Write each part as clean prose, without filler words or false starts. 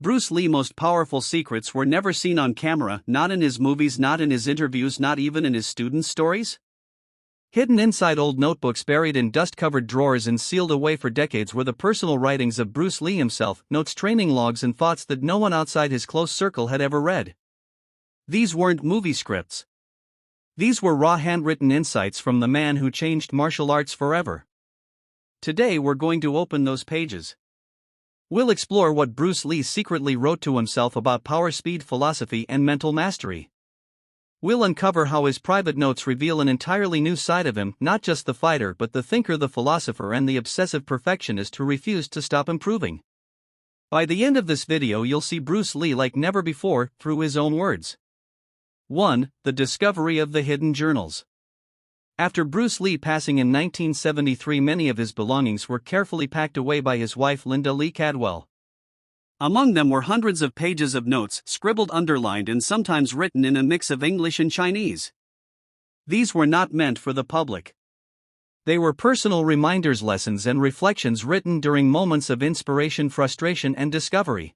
Bruce Lee's most powerful secrets were never seen on camera, not in his movies, not in his interviews, not even in his students' stories. Hidden inside old notebooks buried in dust-covered drawers and sealed away for decades were the personal writings of Bruce Lee himself, notes, training logs, and thoughts that no one outside his close circle had ever read. These weren't movie scripts. These were raw handwritten insights from the man who changed martial arts forever. Today we're going to open those pages. We'll explore what Bruce Lee secretly wrote to himself about power, speed, philosophy, and mental mastery. We'll uncover how his private notes reveal an entirely new side of him, not just the fighter but the thinker, the philosopher, and the obsessive perfectionist who refused to stop improving. By the end of this video you'll see Bruce Lee like never before, through his own words. 1. The discovery of the hidden journals. After Bruce Lee passing in 1973, many of his belongings were carefully packed away by his wife Linda Lee Cadwell. Among them were hundreds of pages of notes, scribbled, underlined, and sometimes written in a mix of English and Chinese. These were not meant for the public. They were personal reminders, lessons, and reflections written during moments of inspiration, frustration, and discovery.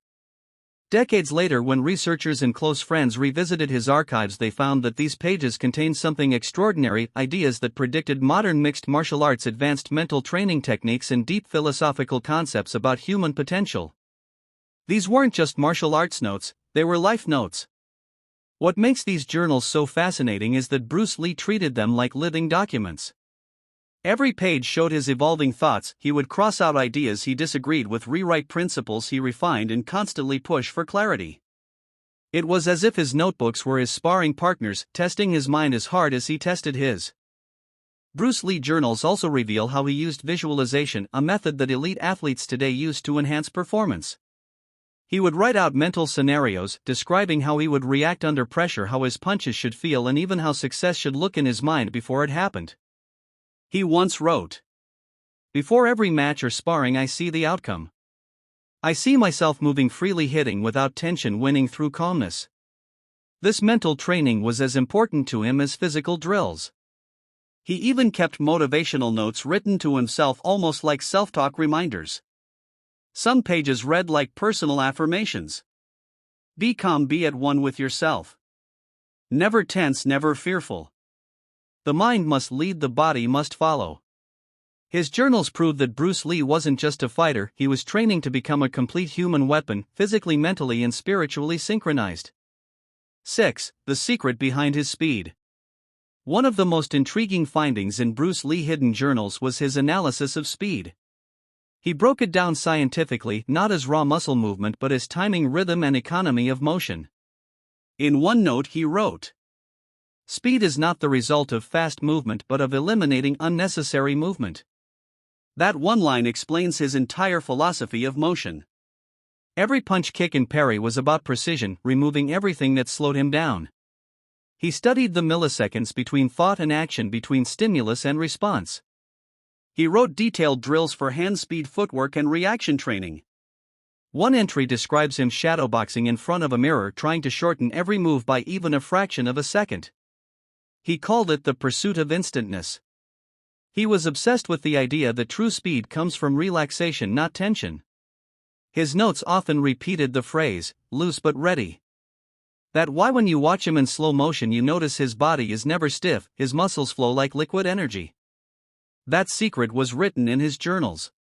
Decades later, when researchers and close friends revisited his archives, they found that these pages contained something extraordinary: ideas that predicted modern mixed martial arts, advanced mental training techniques, and deep philosophical concepts about human potential. These weren't just martial arts notes, they were life notes. What makes these journals so fascinating is that Bruce Lee treated them like living documents. Every page showed his evolving thoughts. He would cross out ideas he disagreed with, rewrite principles he refined, and constantly push for clarity. It was as if his notebooks were his sparring partners, testing his mind as hard as he tested his. Bruce Lee journals also reveal how he used visualization, a method that elite athletes today use to enhance performance. He would write out mental scenarios, describing how he would react under pressure, how his punches should feel, and even how success should look in his mind before it happened. He once wrote, "Before every match or sparring, I see the outcome. I see myself moving freely, hitting without tension, winning through calmness." This mental training was as important to him as physical drills. He even kept motivational notes written to himself, almost like self-talk reminders. Some pages read like personal affirmations. Be calm, be at one with yourself. Never tense, never fearful. The mind must lead, the body must follow. His journals prove that Bruce Lee wasn't just a fighter, he was training to become a complete human weapon, physically, mentally, and spiritually synchronized. 6. The secret behind his speed. One of the most intriguing findings in Bruce Lee hidden journals was his analysis of speed. He broke it down scientifically, not as raw muscle movement but as timing, rhythm, and economy of motion. In one note he wrote, "Speed is not the result of fast movement but of eliminating unnecessary movement." That one line explains his entire philosophy of motion. Every punch, kick, and parry was about precision, removing everything that slowed him down. He studied the milliseconds between thought and action, between stimulus and response. He wrote detailed drills for hand speed, footwork, and reaction training. One entry describes him shadowboxing in front of a mirror, trying to shorten every move by even a fraction of a second. He called it the pursuit of instantness. He was obsessed with the idea that true speed comes from relaxation, not tension. His notes often repeated the phrase, "loose but ready." That's why when you watch him in slow motion you notice his body is never stiff, his muscles flow like liquid energy. That secret was written in his journals.